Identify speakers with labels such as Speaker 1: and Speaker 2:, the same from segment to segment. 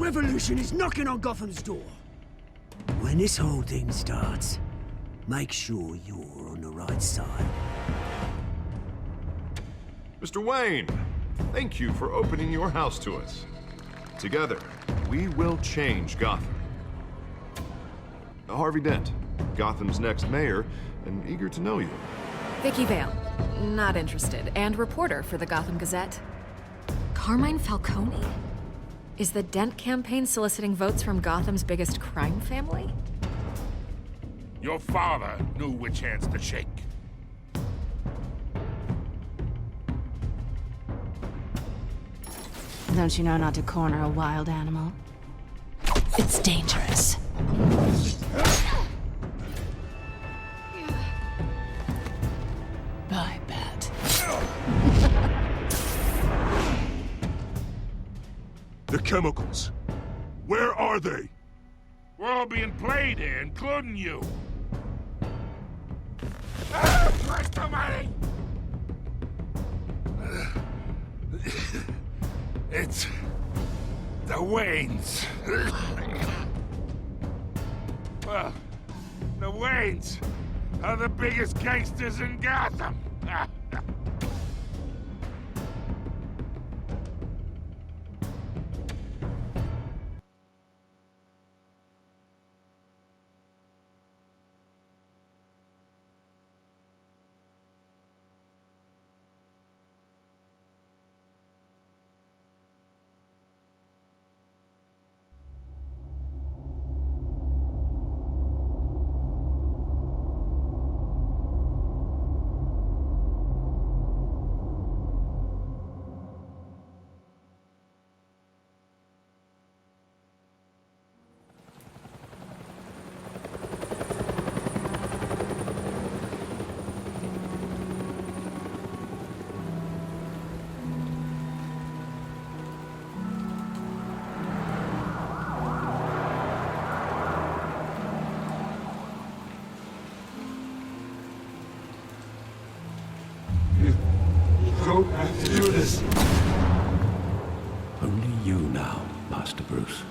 Speaker 1: revolution is knocking on Gotham's door. When this whole thing starts, make sure you're on the right side.
Speaker 2: Mr. Wayne, thank you for opening your house to us. Together, we will change Gotham. Harvey Dent, Gotham's next mayor, and eager to know you.
Speaker 3: Vicky Vale, not interested, and reporter for the Gotham Gazette. Carmine Falcone? Is the Dent campaign soliciting votes from Gotham's biggest crime family?
Speaker 4: Your father knew which hands to shake.
Speaker 5: Don't you know not to corner a wild animal? It's dangerous. Bye, Bat.
Speaker 6: The chemicals. Where are they?
Speaker 4: We're all being played here, including you. Christ almighty! It's the Waynes. Well, the Waynes are the biggest gangsters in Gotham.
Speaker 6: Don't have to do this.
Speaker 7: Only you now, Master Bruce.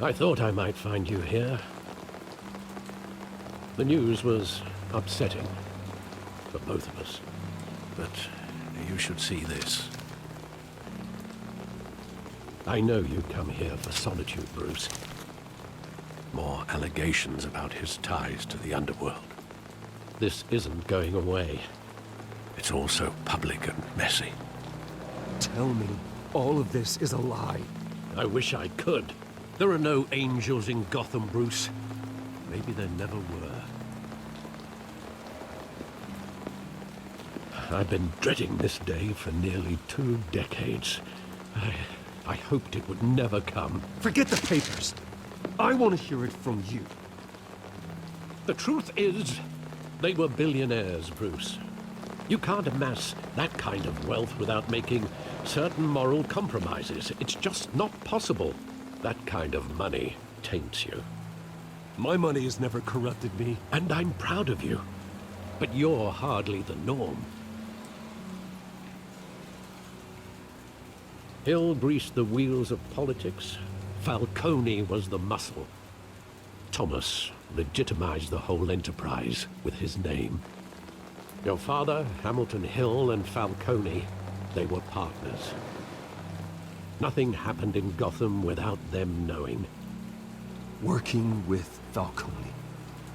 Speaker 7: I thought I might find you here. The news was upsetting for both of us. But you should see this. I know you come here for solitude, Bruce. More allegations about his ties to the underworld. This isn't going away. It's all so public and messy.
Speaker 8: Tell me, all of this is a lie.
Speaker 7: I wish I could. There are no angels in Gotham, Bruce. Maybe there never were. I've been dreading this day for nearly 2 decades. I hoped it would never come.
Speaker 8: Forget the papers. I want to hear it from you.
Speaker 7: The truth is, they were billionaires, Bruce. You can't amass that kind of wealth without making certain moral compromises. It's just not possible. That kind of money taints you.
Speaker 8: My money has never corrupted me.
Speaker 7: And I'm proud of you. But you're hardly the norm. Hill greased the wheels of politics. Falcone was the muscle. Thomas legitimized the whole enterprise with his name. Your father, Hamilton Hill, and Falcone, they were partners. Nothing happened in Gotham without them knowing.
Speaker 8: Working with Falcone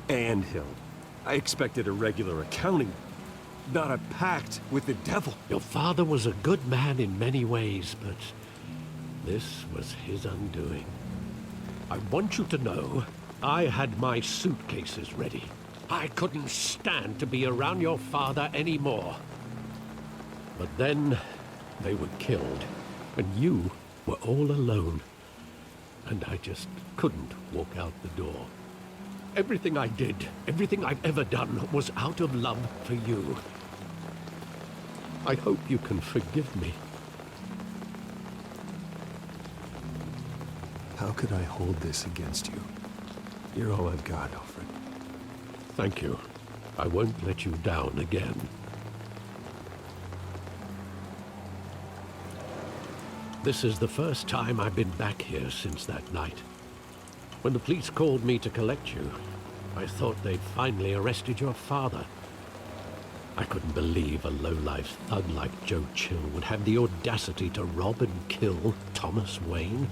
Speaker 8: and Hill. I expected a regular accounting, not a pact with the devil.
Speaker 7: Your father was a good man in many ways, but this was his undoing. I want you to know, I had my suitcases ready. I couldn't stand to be around your father anymore. But then, they were killed, and you were all alone. And I just couldn't walk out the door. Everything I did, everything I've ever done, was out of love for you. I hope you can forgive me.
Speaker 8: How could I hold this against you? You're all I've got, Alfred.
Speaker 7: Thank you. I won't let you down again. This is the first time I've been back here since that night. When the police called me to collect you, I thought they'd finally arrested your father. I couldn't believe a low-life thug like Joe Chill would have the audacity to rob and kill Thomas Wayne.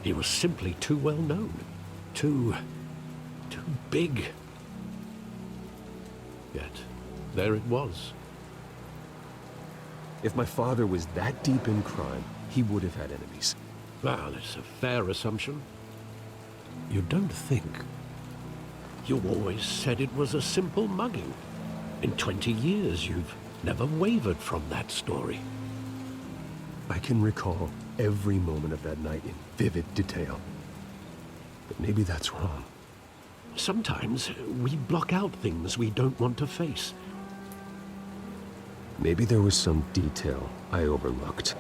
Speaker 7: He was simply too well known. Too big. Yet, there it was.
Speaker 8: If my father was that deep in crime, he would have had enemies.
Speaker 7: Well, it's a fair assumption. You don't think. You always said it was a simple mugging. In 20 years, you've never wavered from that story.
Speaker 8: I can recall every moment of that night in vivid detail. But maybe that's wrong.
Speaker 7: Sometimes we block out things we don't want to face.
Speaker 8: Maybe there was some detail I overlooked.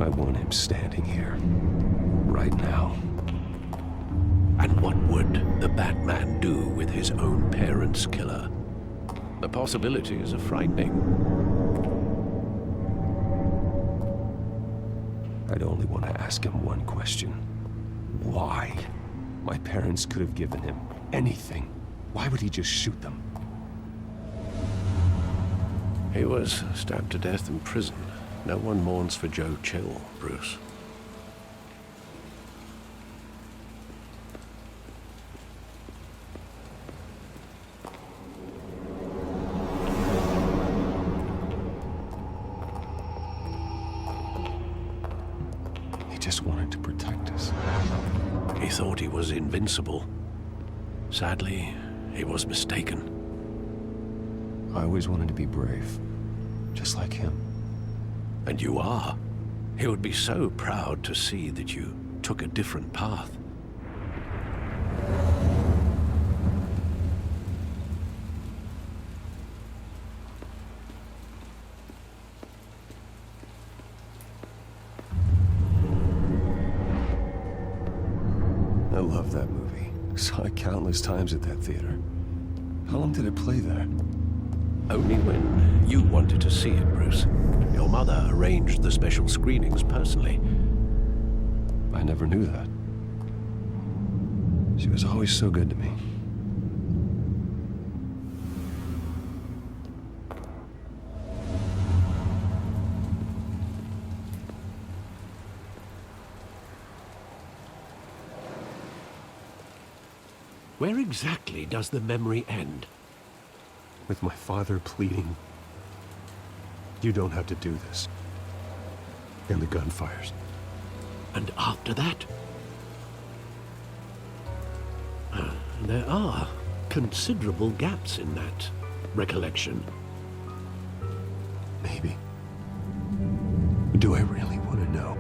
Speaker 8: I want him standing here, right now.
Speaker 7: And what would the Batman do with his own parents' killer? The possibilities are frightening.
Speaker 8: I'd only want to ask him one question. Why? My parents could have given him anything. Why would he just shoot them?
Speaker 7: He was stabbed to death in prison. No one mourns for Joe Chill, Bruce.
Speaker 8: He just wanted to protect us.
Speaker 7: He thought he was invincible. Sadly, he was mistaken.
Speaker 8: I always wanted to be brave, just like him.
Speaker 7: And you are. He would be so proud to see that you took a different path.
Speaker 8: I love that movie. Saw it countless times at that theater. How long did it play there?
Speaker 7: Only when you wanted to see it, Bruce. Your mother arranged the special screenings personally.
Speaker 8: I never knew that. She was always so good to me.
Speaker 7: Where exactly does the memory end?
Speaker 8: With my father pleading, "You don't have to do this." And the gun fires.
Speaker 7: And after that? There are considerable gaps in that recollection.
Speaker 8: Maybe. Do I really want to know?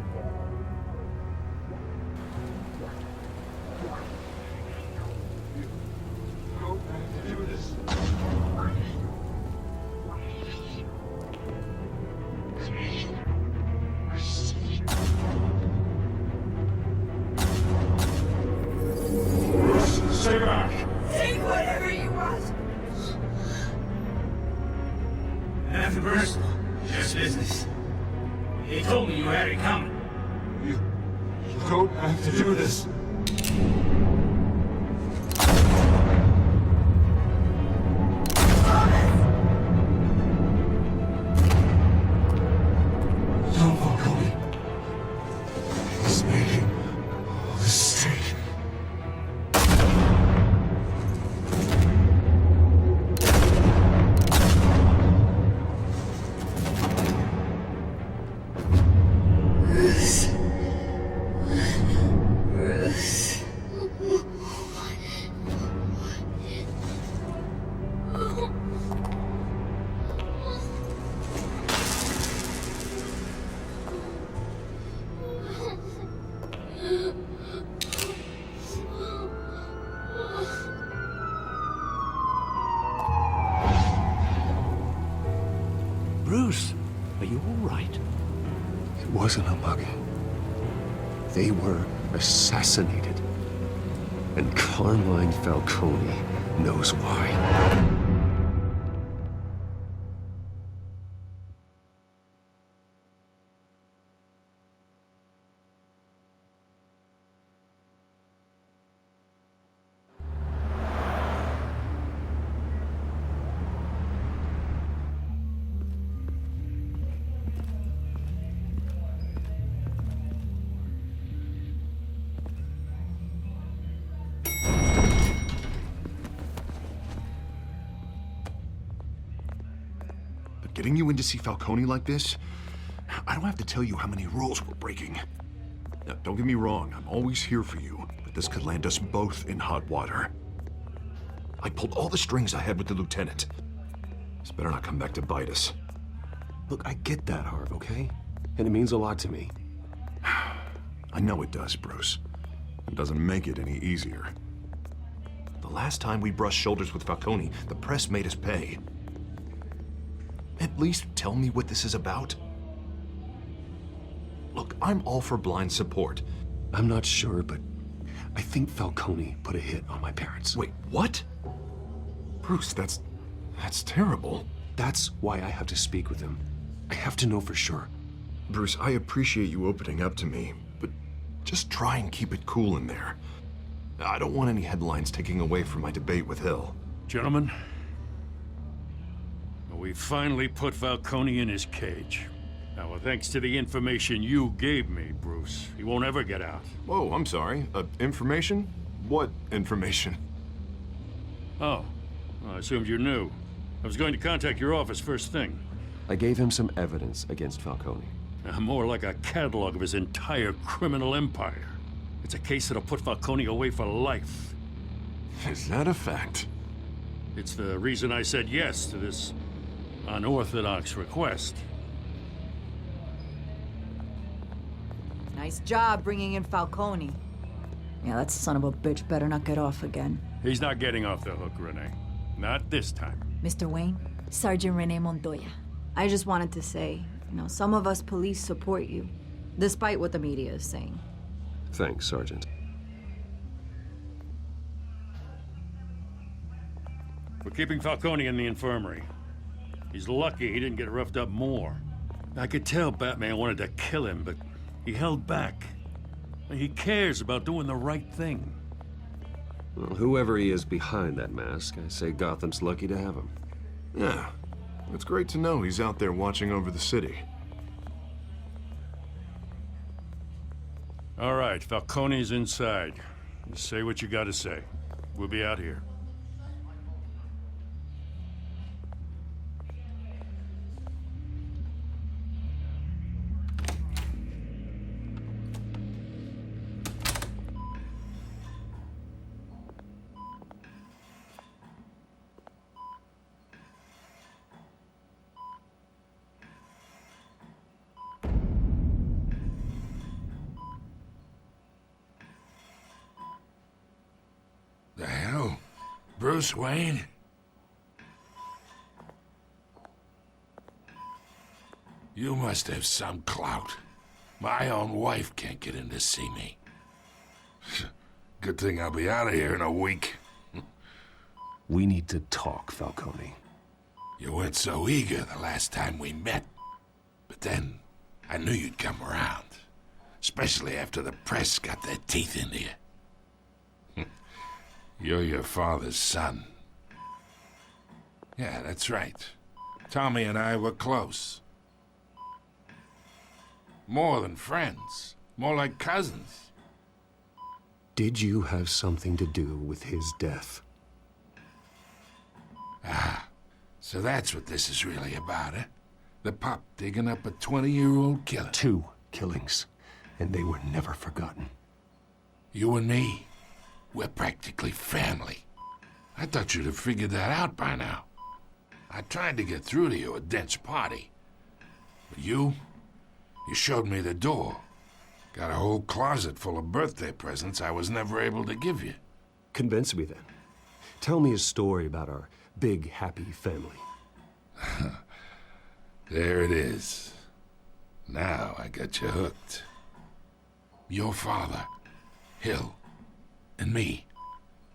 Speaker 6: Stay back!
Speaker 1: Take whatever you want.
Speaker 9: Nothing personal, just business. He told me you had it coming.
Speaker 6: You don't have to do this. Don't follow me. He's making a mistake.
Speaker 8: wasn't a bug. They were assassinated. And Carmine Falcone knows why.
Speaker 2: Getting you in to see Falcone like this? I don't have to tell you how many rules we're breaking. Now, don't get me wrong, I'm always here for you, but this could land us both in hot water. I pulled all the strings I had with the lieutenant. This better not come back to bite us.
Speaker 8: Look, I get that, Harv, okay? And it means a lot to me.
Speaker 2: I know it does, Bruce. It doesn't make it any easier. The last time we brushed shoulders with Falcone, the press made us pay. At least tell me what this is about. Look, I'm all for blind support.
Speaker 8: I'm not sure, but I think Falcone put a hit on my parents.
Speaker 2: Wait, what? Bruce, that's terrible.
Speaker 8: That's why I have to speak with him. I have to know for sure.
Speaker 2: Bruce, I appreciate you opening up to me, but just try and keep it cool in there. I don't want any headlines taking away from my debate with Hill.
Speaker 4: Gentlemen, we finally put Falcone in his cage. Now, thanks to the information you gave me, Bruce, he won't ever get out.
Speaker 2: Whoa, I'm sorry. Information? What information?
Speaker 4: Oh, well, I assumed you knew. I was going to contact your office first thing.
Speaker 8: I gave him some evidence against Falcone.
Speaker 4: More like a catalog of his entire criminal empire. It's a case that'll put Falcone away for life.
Speaker 2: Is that a fact?
Speaker 4: It's the reason I said yes to this unorthodox request.
Speaker 10: Nice job bringing in Falcone. Yeah, that son of a bitch better not get off again.
Speaker 4: He's not getting off the hook, Renee. Not this time.
Speaker 10: Mr. Wayne, Sergeant Renee Montoya. I just wanted to say, some of us police support you, despite what the media is saying.
Speaker 8: Thanks, Sergeant.
Speaker 4: We're keeping Falcone in the infirmary. He's lucky he didn't get roughed up more. I could tell Batman wanted to kill him, but he held back. He cares about doing the right thing.
Speaker 8: Well, whoever he is behind that mask, I say Gotham's lucky to have him.
Speaker 2: Yeah, it's great to know he's out there watching over the city.
Speaker 4: All right, Falcone's inside. Just say what you gotta say. We'll be out here.
Speaker 11: The hell? Bruce Wayne? You must have some clout. My own wife can't get in to see me. Good thing I'll be out of here in a week.
Speaker 8: We need to talk, Falcone.
Speaker 11: You weren't so eager the last time we met. But then, I knew you'd come around. Especially after the press got their teeth into you. You're your father's son. Yeah, that's right. Tommy and I were close. More than friends. More like cousins.
Speaker 8: Did you have something to do with his death?
Speaker 11: Ah, so that's what this is really about, eh? The pup digging up a 20-year-old killer.
Speaker 8: 2 killings, and they were never forgotten.
Speaker 11: You and me, we're practically family. I thought you'd have figured that out by now. I tried to get through to you at Dent's party. But you showed me the door. Got a whole closet full of birthday presents I was never able to give you.
Speaker 8: Convince me then. Tell me a story about our big, happy family.
Speaker 11: There it is. Now I got you hooked. Your father, Hill, and me,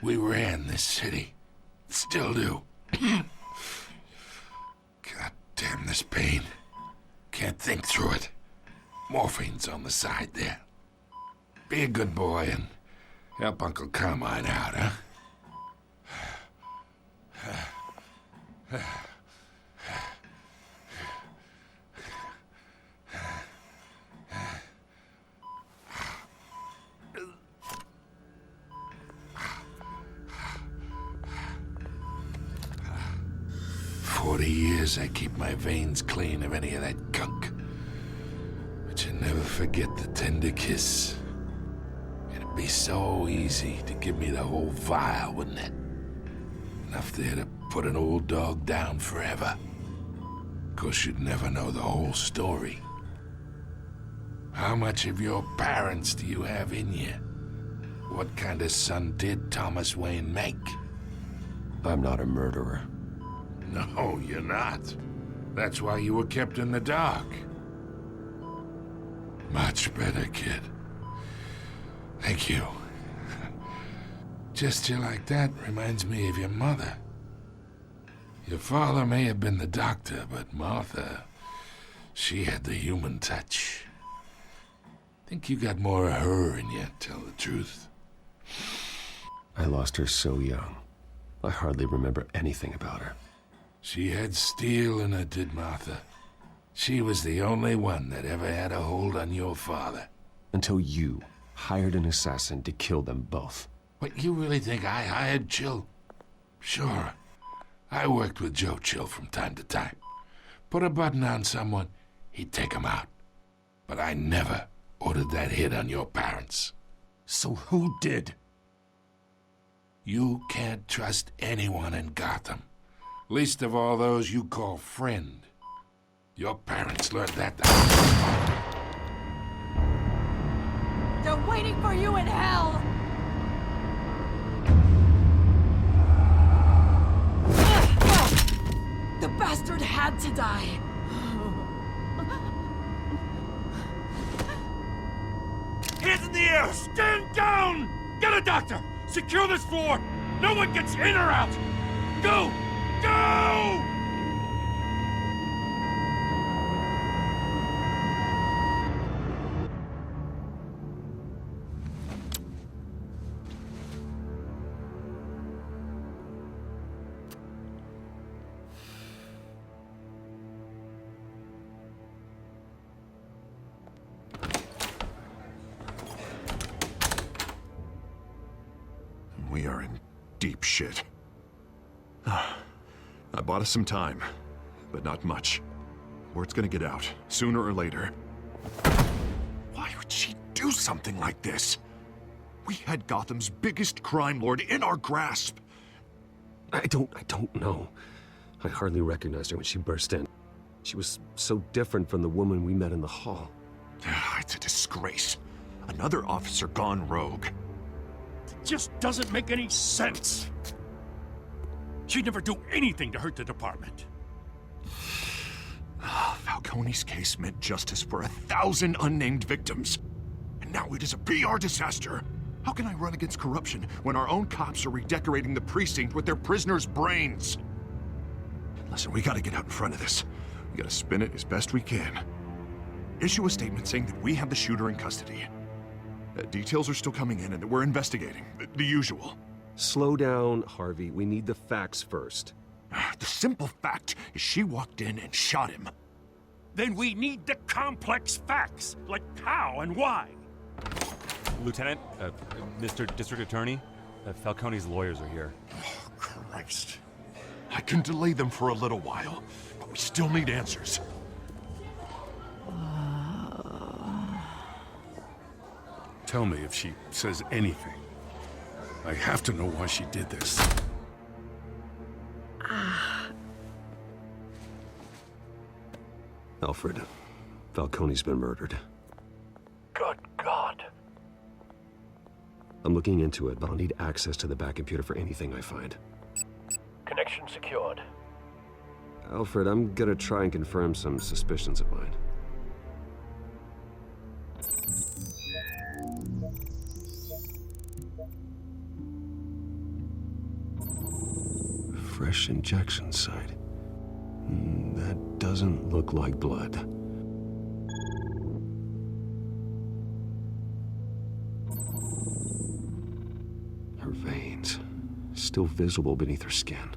Speaker 11: we ran this city. Still do. God damn this pain. Can't think through it. Morphine's on the side there. Be a good boy and help Uncle Carmine out, huh? 40 years I keep my veins clean of any of that gunk. But you never forget the tender kiss. It'd be so easy to give me the whole vial, wouldn't it? Enough there to put an old dog down forever. Of course, you'd never know the whole story. How much of your parents do you have in you? What kind of son did Thomas Wayne make?
Speaker 8: I'm not a murderer.
Speaker 11: No, you're not. That's why you were kept in the dark. Much better, kid. Thank you. Gesture like that reminds me of your mother. Your father may have been the doctor, but Martha, she had the human touch. Think you got more of her in you, tell the truth.
Speaker 8: I lost her so young. I hardly remember anything about her.
Speaker 11: She had steel in her, did Martha. She was the only one that ever had a hold on your father.
Speaker 8: Until you hired an assassin to kill them both.
Speaker 11: What, you really think I hired Chill? Sure. I worked with Joe Chill from time to time. Put a button on someone, he'd take him out. But I never ordered that hit on your parents.
Speaker 8: So who did?
Speaker 11: You can't trust anyone in Gotham. Least of all those you call friend. Your parents learned that.
Speaker 10: They're waiting for you in hell! The bastard had to die!
Speaker 4: Hands in the air! Stand down! Get a doctor! Secure this floor! No one gets in or out! Go! Go!
Speaker 2: We are in deep shit. I bought us some time, but not much. Word's gonna get out, sooner or later. Why would she do something like this? We had Gotham's biggest crime lord in our grasp.
Speaker 8: I don't know. I hardly recognized her when she burst in. She was so different from the woman we met in the hall.
Speaker 2: It's a disgrace. Another officer gone rogue.
Speaker 4: It just doesn't make any sense. She'd never do anything to hurt the department.
Speaker 2: Falcone's case meant justice for 1,000 unnamed victims. And now it is a PR disaster. How can I run against corruption when our own cops are redecorating the precinct with their prisoners' brains? Listen, we gotta get out in front of this. We gotta spin it as best we can. Issue a statement saying that we have the shooter in custody. Details are still coming in and that we're investigating. The usual.
Speaker 8: Slow down, Harvey. We need the facts first.
Speaker 2: The simple fact is she walked in and shot him.
Speaker 4: Then we need the complex facts, like how and why.
Speaker 12: Lieutenant, Mr. District Attorney, Falcone's lawyers are here.
Speaker 2: Oh, Christ. I can delay them for a little while, but we still need answers.
Speaker 4: Tell me if she says anything. I have to know why she did this.
Speaker 8: Alfred, Falcone's been murdered.
Speaker 7: Good God.
Speaker 8: I'm looking into it, but I'll need access to the back computer for anything I find.
Speaker 7: Connection secured.
Speaker 8: Alfred, I'm gonna try and confirm some suspicions of mine. fresh injection site. That doesn't look like blood. Her veins, still visible beneath her skin.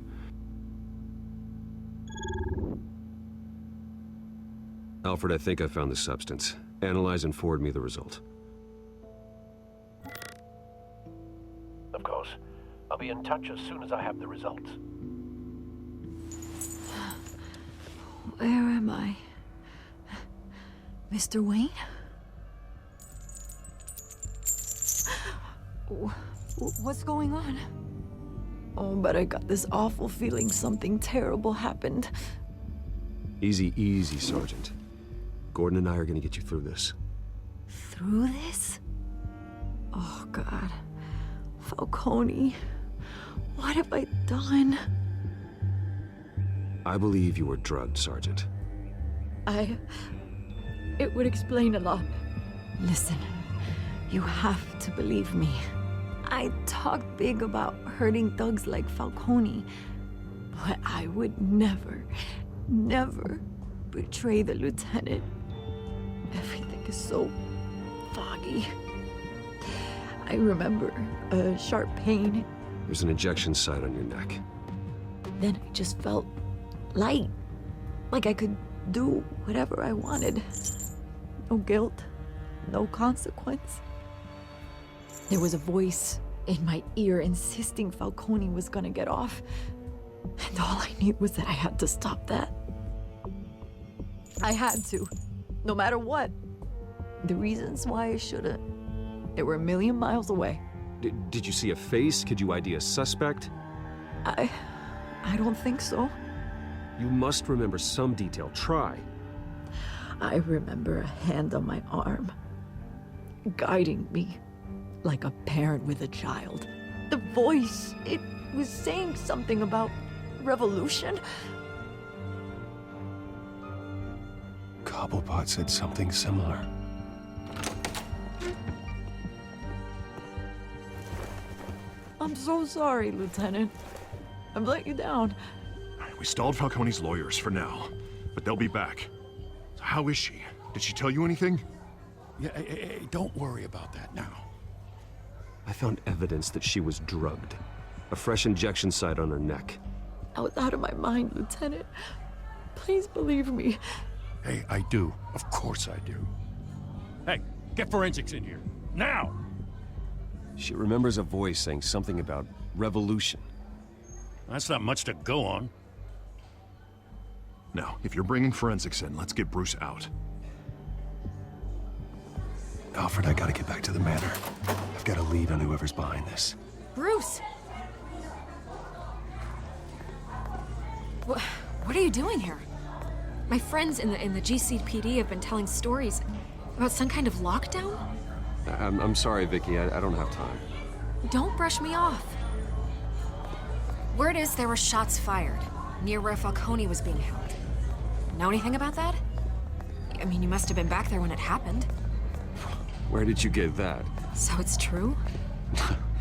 Speaker 8: Alfred, I think I found the substance. Analyze and forward me the result.
Speaker 7: Of course. I'll be in touch as soon as I have the results.
Speaker 10: Where am I? Mr. Wayne? What's going on? Oh, but I got this awful feeling something terrible happened.
Speaker 8: Easy, easy, Sergeant. Gordon and I are gonna get you through this.
Speaker 10: Through this? Oh, God. Falcone. What have I done?
Speaker 8: I believe you were drugged, Sergeant.
Speaker 10: It would explain a lot. Listen, you have to believe me. I talked big about hurting thugs like Falcone, but I would never, never betray the lieutenant. Everything is so foggy. I remember a sharp pain.
Speaker 8: There's an injection site on your neck.
Speaker 10: Then I just felt light, like I could do whatever I wanted. No guilt, no consequence. There was a voice in my ear insisting Falcone was gonna get off. And all I knew was that I had to stop that. I had to, no matter what. The reasons why I shouldn't, they were a million miles away.
Speaker 8: Did you see a face? Could you ID a suspect?
Speaker 10: I don't think so.
Speaker 8: You must remember some detail. Try.
Speaker 10: I remember a hand on my arm, guiding me like a parent with a child. The voice, it was saying something about revolution.
Speaker 8: Cobblepot said something similar.
Speaker 10: I'm so sorry, Lieutenant. I've let you down.
Speaker 2: We stalled Falcone's lawyers for now, but they'll be back. So how is she? Did she tell you anything?
Speaker 4: Yeah, hey, don't worry about that now.
Speaker 8: I found evidence that she was drugged. A fresh injection site on her neck.
Speaker 10: I was out of my mind, Lieutenant. Please believe me.
Speaker 4: Hey, I do. Of course I do. Hey, get forensics in here. Now!
Speaker 8: She remembers a voice saying something about revolution.
Speaker 4: That's not much to go on.
Speaker 2: Now, if you're bringing forensics in, let's get Bruce out.
Speaker 8: Alfred, I gotta get back to the manor. I've got a lead on whoever's behind this.
Speaker 3: Bruce! What are you doing here? My friends in the GCPD have been telling stories about some kind of lockdown?
Speaker 8: I'm sorry, Vicky. I don't have time.
Speaker 3: Don't brush me off. Word is there were shots fired near where Falcone was being held. Know anything about that? I mean, you must have been back there when it happened.
Speaker 8: Where did you get that?
Speaker 3: So it's true?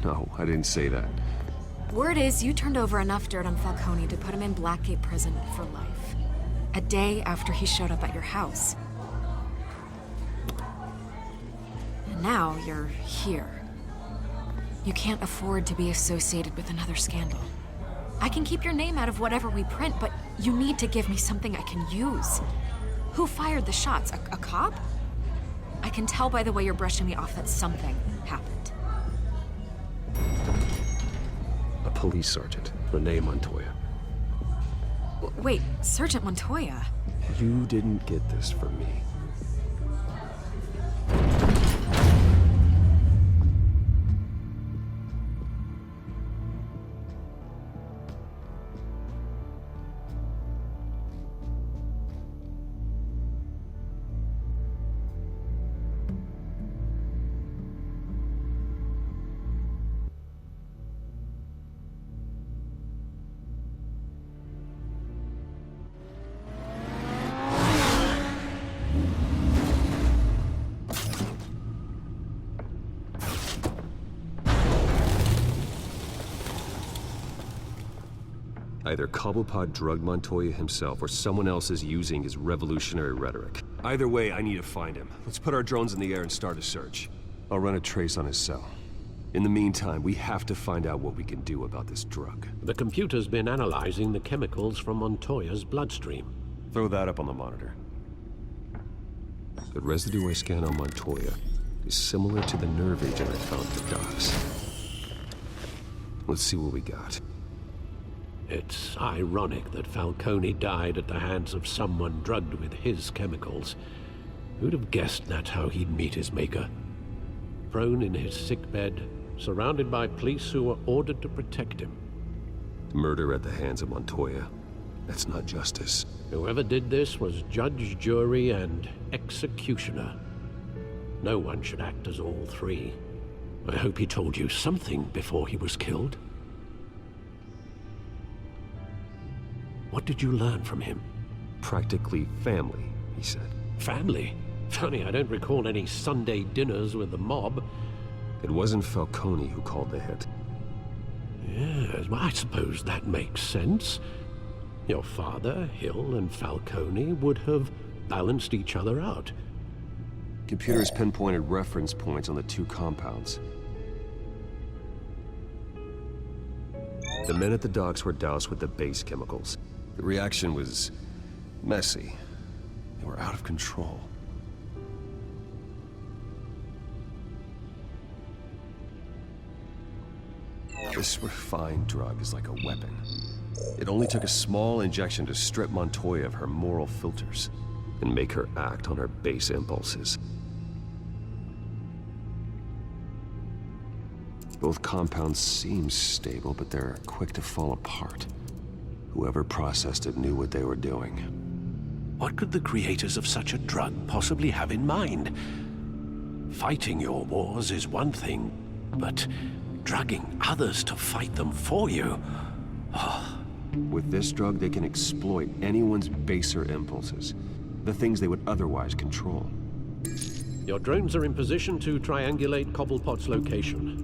Speaker 8: No, I didn't say that.
Speaker 3: Word is you turned over enough dirt on Falcone to put him in Blackgate Prison for life. A day after he showed up at your house. And now you're here. You can't afford to be associated with another scandal. I can keep your name out of whatever we print, but you need to give me something I can use. Who fired the shots? A cop? I can tell by the way you're brushing me off that something happened.
Speaker 8: A police sergeant, Renee Montoya.
Speaker 3: Wait, Sergeant Montoya?
Speaker 8: You didn't get this from me. Either Cobblepot drugged Montoya himself, or someone else is using his revolutionary rhetoric. Either way, I need to find him. Let's put our drones in the air and start a search. I'll run a trace on his cell. In the meantime, we have to find out what we can do about this drug.
Speaker 7: The computer's been analyzing the chemicals from Montoya's bloodstream.
Speaker 8: Throw that up on the monitor. The residue I scan on Montoya is similar to the nerve agent I found at the docks. Let's see what we got.
Speaker 7: It's ironic that Falcone died at the hands of someone drugged with his chemicals. Who'd have guessed that's how he'd meet his maker? Prone in his sickbed, surrounded by police who were ordered to protect him.
Speaker 8: Murder at the hands of Montoya. That's not justice.
Speaker 7: Whoever did this was judge, jury, and executioner. No one should act as all three. I hope he told you something before he was killed. What did you learn from him?
Speaker 8: Practically family, he said.
Speaker 7: Family? Funny, I don't recall any Sunday dinners with the mob.
Speaker 8: It wasn't Falcone who called the hit.
Speaker 7: Yes, well, I suppose that makes sense. Your father, Hill, and Falcone would have balanced each other out.
Speaker 8: Computers pinpointed reference points on the two compounds. The men at the docks were doused with the base chemicals. The reaction was messy. They were out of control. This refined drug is like a weapon. It only took a small injection to strip Montoya of her moral filters and make her act on her base impulses. Both compounds seem stable, but they're quick to fall apart. Whoever processed it knew what they were doing.
Speaker 7: What could the creators of such a drug possibly have in mind? Fighting your wars is one thing, but drugging others to fight them for you? Oh.
Speaker 8: With this drug, they can exploit anyone's baser impulses, the things they would otherwise control.
Speaker 7: Your drones are in position to triangulate Cobblepot's location.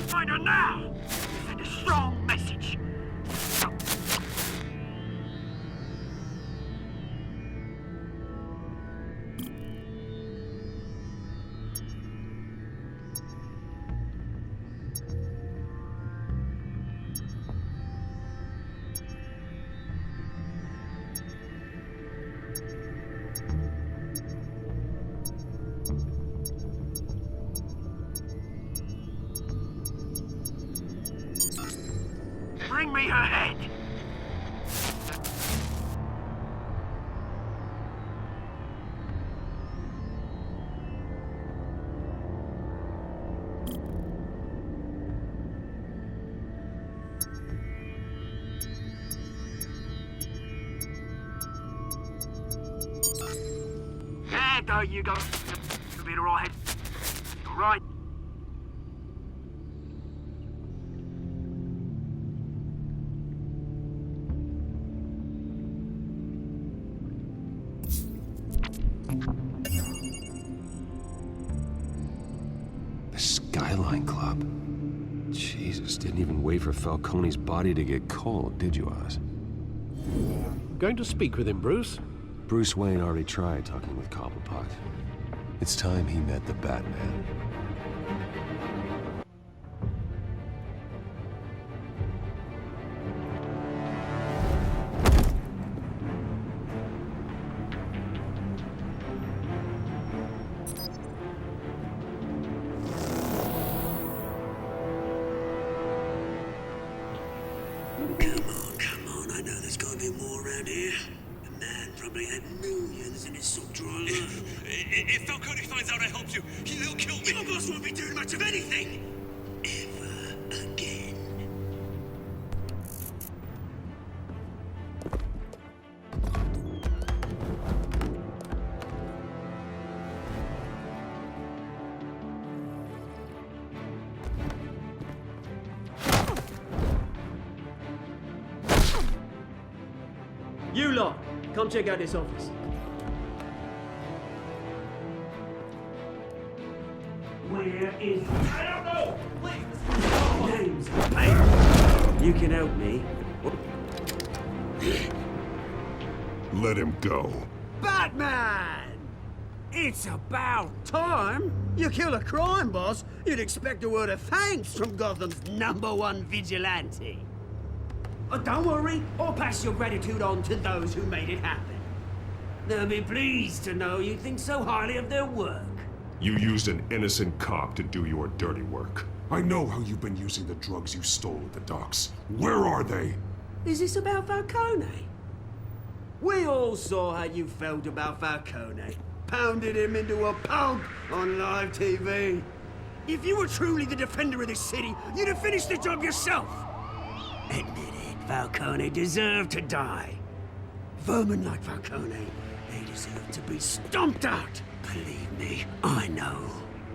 Speaker 1: Find her now! Send a strong message. Bring me her head! There you go. You'll be alright. Alright.
Speaker 8: The Skyline Club. Jesus, didn't even wait for Falcone's body to get cold, did you, Oz?
Speaker 7: Going to speak with him, Bruce?
Speaker 8: Bruce Wayne already tried talking with Cobblepot. It's time he met the Batman.
Speaker 1: Come on, I know there's gotta be more around here. A man probably had millions in his sock drawer alone.
Speaker 13: If Falcone finds out I helped you, he'll kill me.
Speaker 1: Your boss won't be doing much of anything. Ever again.
Speaker 14: You lot, come check out this office.
Speaker 1: Where is...
Speaker 13: I don't know! Please!
Speaker 1: Names. Hey, you can help me.
Speaker 2: Let him go.
Speaker 1: Batman! It's about time. You kill a crime boss, you'd expect a word of thanks from Gotham's #1 vigilante. Oh, don't worry, I'll pass your gratitude on to those who made it happen. They'll be pleased to know you think so highly of their work.
Speaker 2: You used an innocent cop to do your dirty work. I know how you've been using the drugs you stole at the docks. Where are they?
Speaker 1: Is this about Falcone? We all saw how you felt about Falcone. Pounded him into a pulp on live TV. If you were truly the defender of this city, you'd have finished the job yourself. Admit it, Falcone deserved to die. Vermin like Falcone, they deserve to be stomped out. Believe me, I know.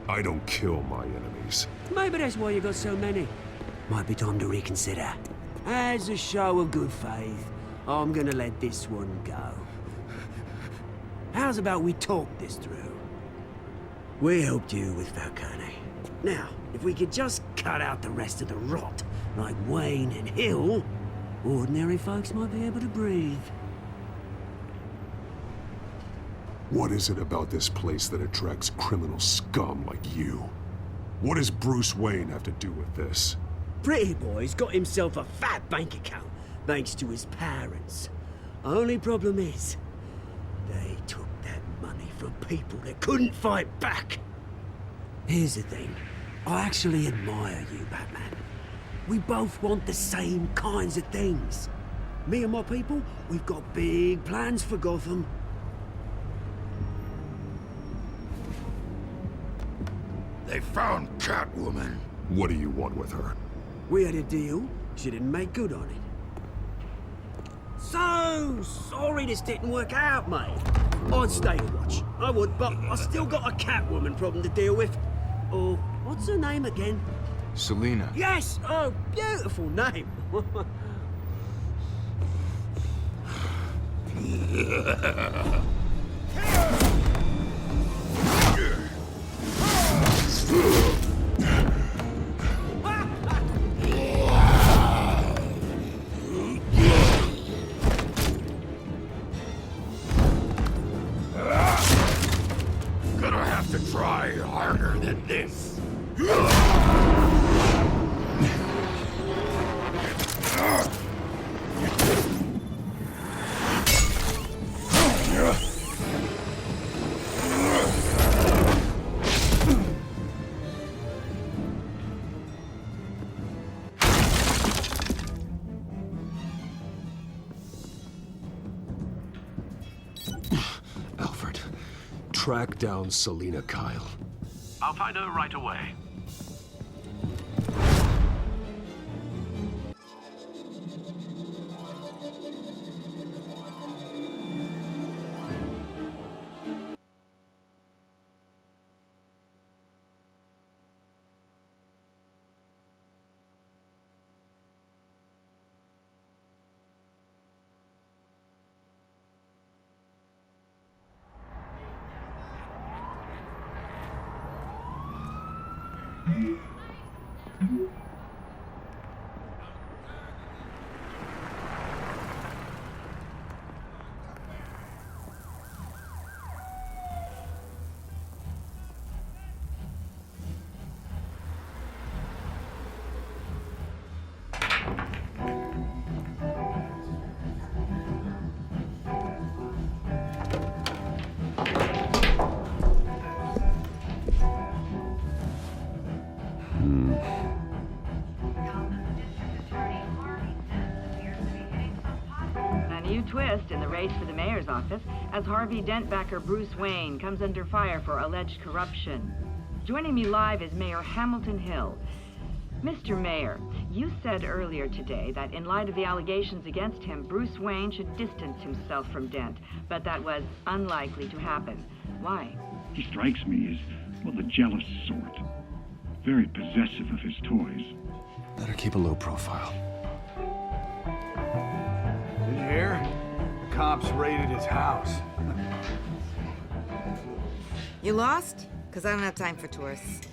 Speaker 2: I don't kill my enemies.
Speaker 1: Maybe that's why you got so many. Might be time to reconsider. As a show of good faith, I'm gonna let this one go. How's about we talk this through? We helped you with Falcone. Now, if we could just cut out the rest of the rot, like Wayne and Hill, ordinary folks might be able to breathe.
Speaker 2: What is it about this place that attracts criminal scum like you? What does Bruce Wayne have to do with this?
Speaker 1: Pretty Boy's got himself a fat bank account, thanks to his parents. Only problem is, they took that money from people that couldn't fight back. Here's the thing. I actually admire you, Batman. We both want the same kinds of things. Me and my people, we've got big plans for Gotham.
Speaker 11: They found Catwoman.
Speaker 2: What do you want with her?
Speaker 1: We had a deal. She didn't make good on it. So sorry this didn't work out, mate. I'd stay a watch. I would, but I still got a Catwoman problem to deal with. Oh, what's her name again?
Speaker 6: Selina.
Speaker 1: Yes! Oh, beautiful name.
Speaker 11: Gonna have to try harder than this.
Speaker 2: Alfred, track down Selina Kyle.
Speaker 7: I'll find her right away.
Speaker 15: And a new twist in the race for the mayor's office as Harvey Dent backer Bruce Wayne comes under fire for alleged corruption. Joining me live is Mayor Hamilton Hill. Mr. Mayor, you said earlier today that in light of the allegations against him, Bruce Wayne should distance himself from Dent, but that was unlikely to happen. Why?
Speaker 16: He strikes me as, well, the jealous sort. Very possessive of his toys.
Speaker 8: Better keep a low profile.
Speaker 6: Did you hear? The cops raided his house.
Speaker 17: You lost? Because I don't have time for tourists.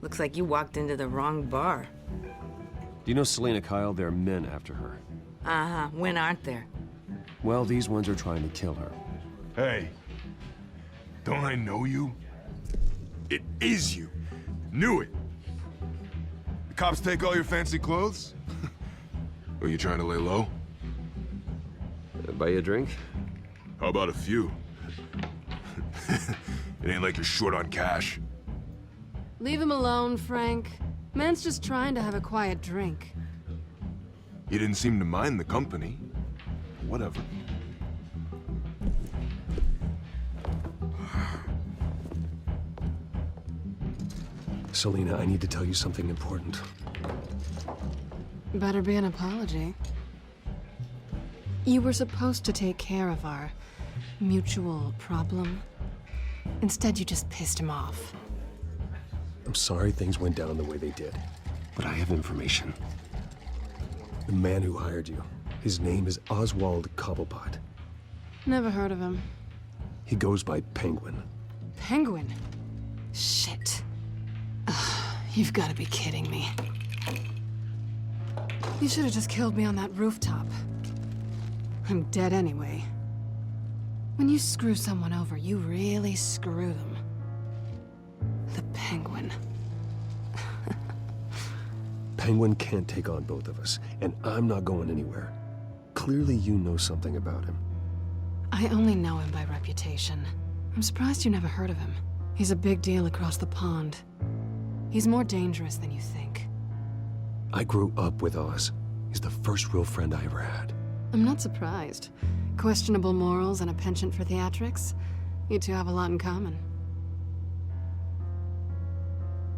Speaker 17: Looks like you walked into the wrong bar.
Speaker 8: Do you know Selena Kyle? There are men after her.
Speaker 17: Uh-huh. When aren't there?
Speaker 8: Well, these ones are trying to kill her.
Speaker 18: Hey, don't I know you? It is you. Knew it. The cops take all your fancy clothes? Are you trying to lay low?
Speaker 8: Buy you a drink?
Speaker 18: How about a few? It ain't like you're short on cash.
Speaker 5: Leave him alone, Frank. Man's just trying to have a quiet drink.
Speaker 18: You didn't seem to mind the company. Whatever.
Speaker 8: Selena, I need to tell you something important.
Speaker 5: Better be an apology. You were supposed to take care of our mutual problem. Instead, you just pissed him off.
Speaker 8: I'm sorry things went down the way they did, but I have information. The man who hired you, his name is Oswald Cobblepot.
Speaker 5: Never heard of him.
Speaker 8: He goes by Penguin.
Speaker 5: Penguin? Shit. Ugh, you've got to be kidding me. You should have just killed me on that rooftop. I'm dead anyway. When you screw someone over, you really screw them. The Penguin.
Speaker 8: Penguin can't take on both of us, and I'm not going anywhere. Clearly you know something about him.
Speaker 5: I only know him by reputation. I'm surprised you never heard of him. He's a big deal across the pond. He's more dangerous than you think.
Speaker 8: I grew up with Oz. He's the first real friend I ever had.
Speaker 5: I'm not surprised. Questionable morals and a penchant for theatrics. You two have a lot in common.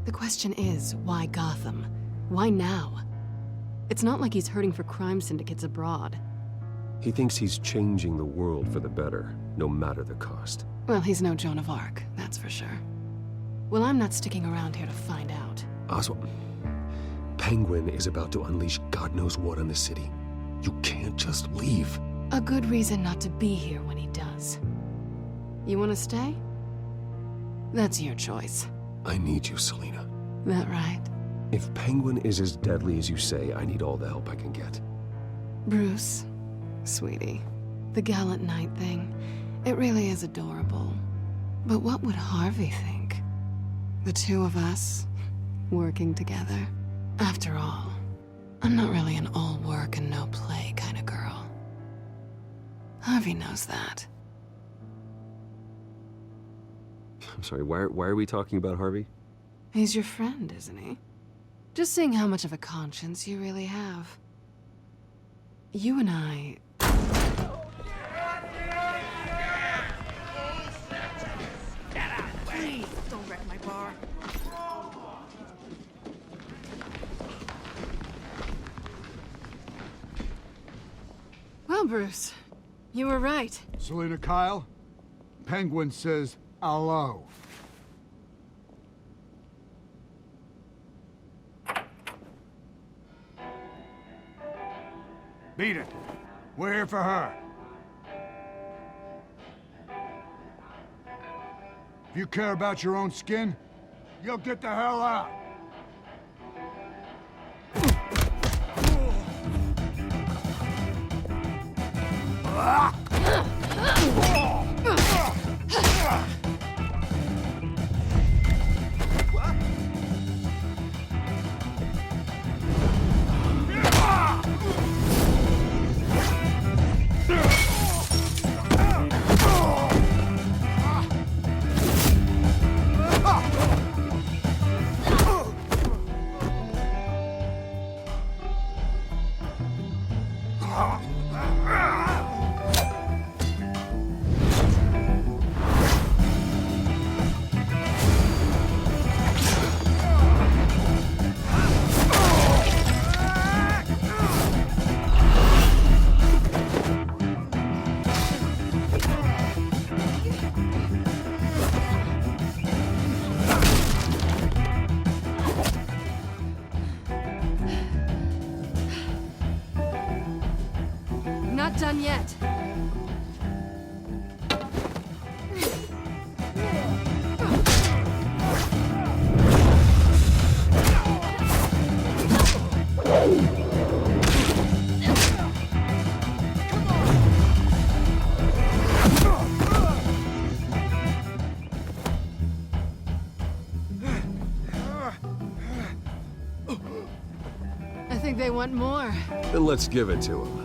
Speaker 5: The question is, why Gotham? Why now? It's not like he's hurting for crime syndicates abroad.
Speaker 8: He thinks he's changing the world for the better, no matter the cost.
Speaker 5: Well, he's no Joan of Arc, that's for sure. Well, I'm not sticking around here to find out.
Speaker 8: Oswald, Penguin is about to unleash God knows what on the city. You can't just leave.
Speaker 5: A good reason not to be here when he does. You want to stay? That's your choice.
Speaker 8: I need you, Selena.
Speaker 5: That right?
Speaker 8: If Penguin is as deadly as you say, I need all the help I can get.
Speaker 5: Bruce, sweetie, the gallant knight thing, it really is adorable. But what would Harvey think? The two of us, working together. After all, I'm not really an all work and no play kind of girl. Harvey knows that.
Speaker 8: I'm sorry, why are we talking about Harvey?
Speaker 5: He's your friend, isn't he? Just seeing how much of a conscience you really have. You and I...
Speaker 3: Please, don't wreck my bar.
Speaker 5: Well, Bruce, you were right.
Speaker 6: Selena Kyle, Penguin says hello. Beat it. We're here for her. If you care about your own skin, you'll get the hell out.
Speaker 5: Not done yet. I think they want more.
Speaker 8: Then let's give it to them.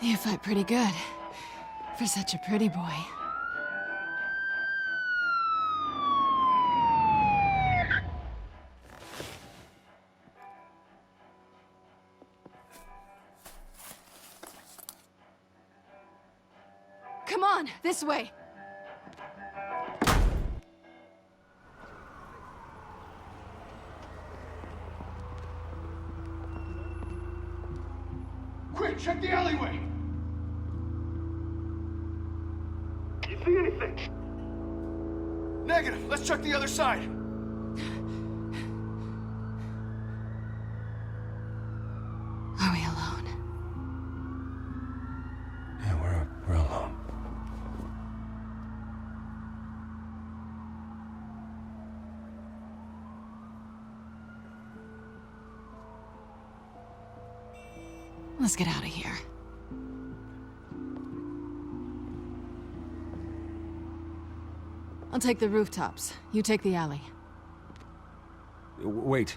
Speaker 5: You fight pretty good. For such a pretty boy. Come on, this way.
Speaker 6: Quick, check the alleyway! You see anything? Negative. Let's check the other side.
Speaker 5: Are we alone?
Speaker 8: Yeah, we're alone.
Speaker 5: Let's get out of here. I'll take the rooftops. You take the alley.
Speaker 8: Wait.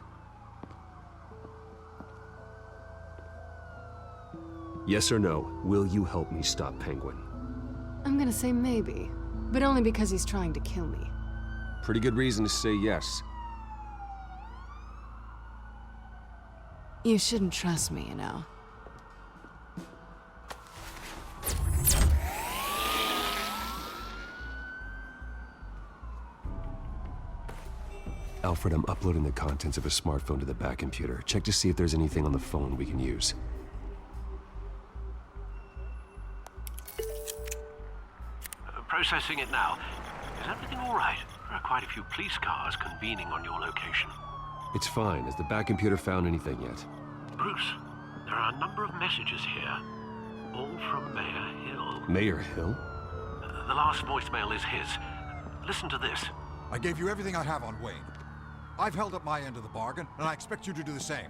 Speaker 8: Yes or no, will you help me stop Penguin?
Speaker 5: I'm gonna say maybe, but only because he's trying to kill me.
Speaker 8: Pretty good reason to say yes.
Speaker 5: You shouldn't trust me, you know.
Speaker 8: Alfred, I'm uploading the contents of a smartphone to the back computer. Check to see if there's anything on the phone we can use.
Speaker 7: Processing it now. Is everything all right? There are quite a few police cars convening on your location.
Speaker 8: It's fine. Has the back computer found anything yet?
Speaker 7: Bruce, there are a number of messages here. All from Mayor Hill.
Speaker 8: Mayor Hill?
Speaker 7: The last voicemail is his. Listen to this.
Speaker 19: I gave you everything I have on Wayne. I've held up my end of the bargain, and I expect you to do the same.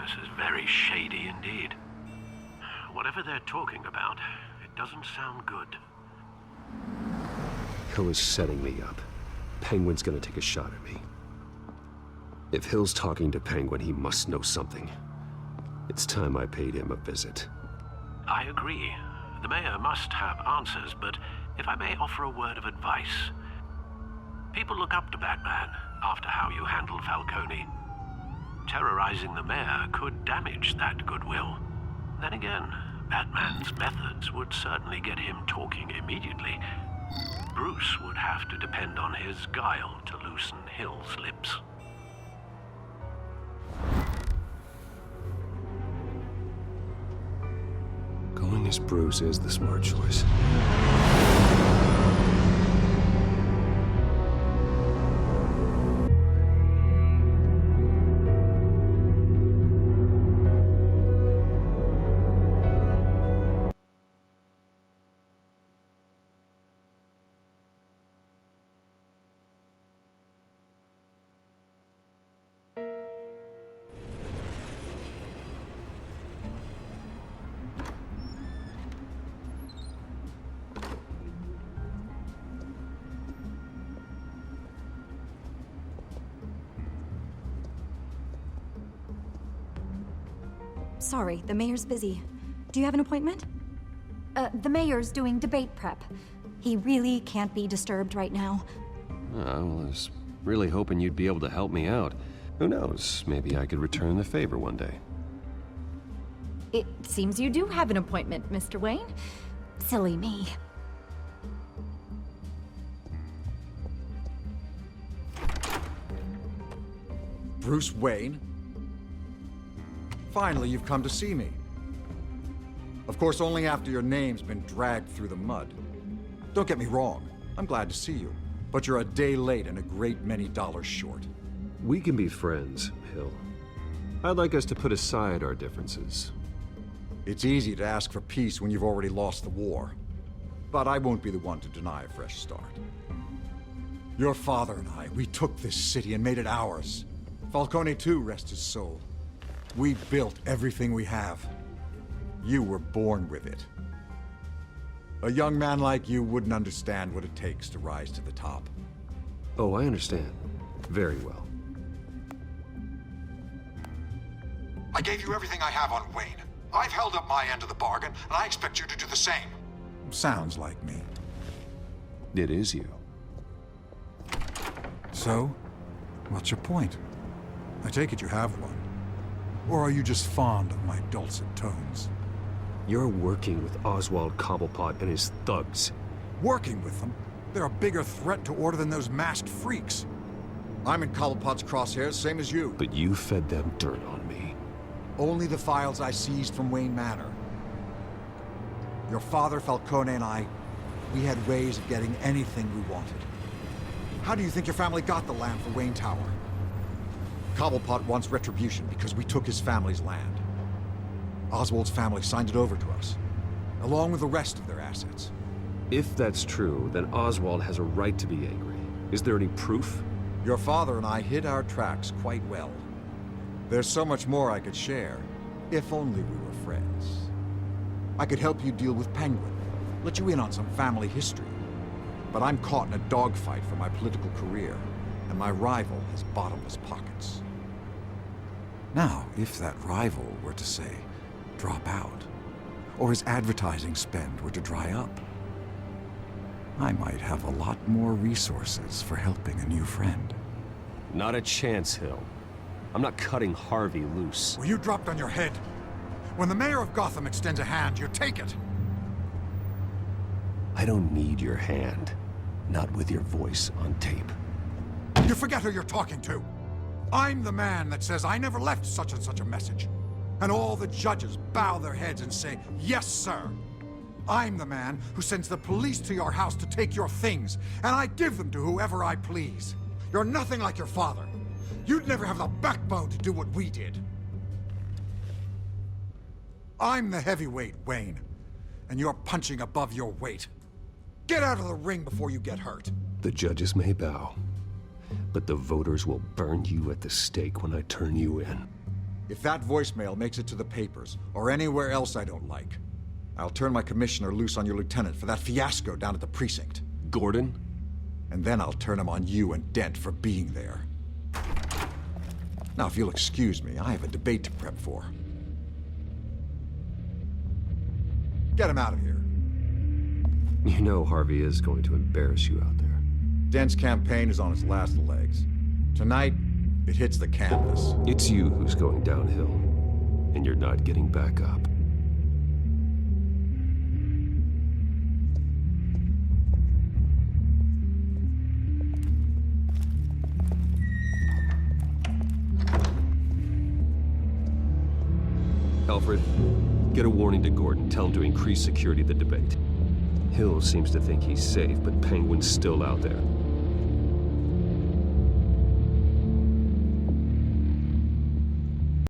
Speaker 7: This is very shady indeed. Whatever they're talking about, it doesn't sound good.
Speaker 8: Hill is setting me up. Penguin's gonna take a shot at me. If Hill's talking to Penguin, he must know something. It's time I paid him a visit.
Speaker 7: I agree. The mayor must have answers, but if I may offer a word of advice. People look up to Batman after how you handled Falcone. Terrorizing the mayor could damage that goodwill. Then again, Batman's methods would certainly get him talking immediately. Bruce would have to depend on his guile to loosen Hill's lips.
Speaker 8: Going as Bruce is the smart choice.
Speaker 20: sorry. The mayor's busy. Do you have an appointment? The mayor's doing debate prep. He really can't be disturbed right now.
Speaker 8: I was really hoping you'd be able to help me out. Who knows? Maybe I could return the favor one day.
Speaker 20: It seems you do have an appointment, Mr. Wayne. Silly me.
Speaker 19: Bruce Wayne? Finally, you've come to see me. Of course, only after your name's been dragged through the mud. Don't get me wrong, I'm glad to see you. But you're a day late and a great many dollars short.
Speaker 8: We can be friends, Hill. I'd like us to put aside our differences.
Speaker 19: It's easy to ask for peace when you've already lost the war. But I won't be the one to deny a fresh start. Your father and I, we took this city and made it ours. Falcone too, rest his soul. We built everything we have. You were born with it. A young man like you wouldn't understand what it takes to rise to the top.
Speaker 8: Oh, I understand. Very well.
Speaker 19: I gave you everything I have on Wayne. I've held up my end of the bargain, and I expect you to do the same. Sounds like me.
Speaker 8: It is you.
Speaker 19: So, what's your point? I take it you have one. Or are you just fond of my dulcet tones?
Speaker 8: You're working with Oswald Cobblepot and his thugs.
Speaker 19: Working with them? They're a bigger threat to order than those masked freaks. I'm in Cobblepot's crosshairs, same as you.
Speaker 8: But you fed them dirt on me.
Speaker 19: Only the files I seized from Wayne Manor. Your father, Falcone, and I, we had ways of getting anything we wanted. How do you think your family got the land for Wayne Tower? Cobblepot wants retribution because we took his family's land. Oswald's family signed it over to us, along with the rest of their assets.
Speaker 8: If that's true, then Oswald has a right to be angry. Is there any proof?
Speaker 19: Your father and I hid our tracks quite well. There's so much more I could share, if only we were friends. I could help you deal with Penguin, let you in on some family history. But I'm caught in a dogfight for my political career, and my rival has bottomless pockets. Now, if that rival were to say, drop out, or his advertising spend were to dry up, I might have a lot more resources for helping a new friend.
Speaker 8: Not a chance, Hill. I'm not cutting Harvey loose.
Speaker 19: Well, you dropped on your head. When the mayor of Gotham extends a hand, you take it.
Speaker 8: I don't need your hand. Not with your voice on tape.
Speaker 19: You forget who you're talking to. I'm the man that says I never left such and such a message. And all the judges bow their heads and say, yes, sir. I'm the man who sends the police to your house to take your things, and I give them to whoever I please. You're nothing like your father. You'd never have the backbone to do what we did. I'm the heavyweight, Wayne, and you're punching above your weight. Get out of the ring before you get hurt.
Speaker 8: The judges may bow, but the voters will burn you at the stake when I turn you in.
Speaker 19: If that voicemail makes it to the papers, or anywhere else I don't like, I'll turn my commissioner loose on your lieutenant for that fiasco down at the precinct.
Speaker 8: Gordon?
Speaker 19: And then I'll turn him on you and Dent for being there. Now, if you'll excuse me, I have a debate to prep for. Get him out of here.
Speaker 8: You know Harvey is going to embarrass you out there.
Speaker 19: Dent's campaign is on its last legs. Tonight, it hits the canvas.
Speaker 8: It's you who's going downhill, and you're not getting back up. Alfred, get a warning to Gordon. Tell him to increase security at the debate. Hill seems to think he's safe, but Penguin's still out there.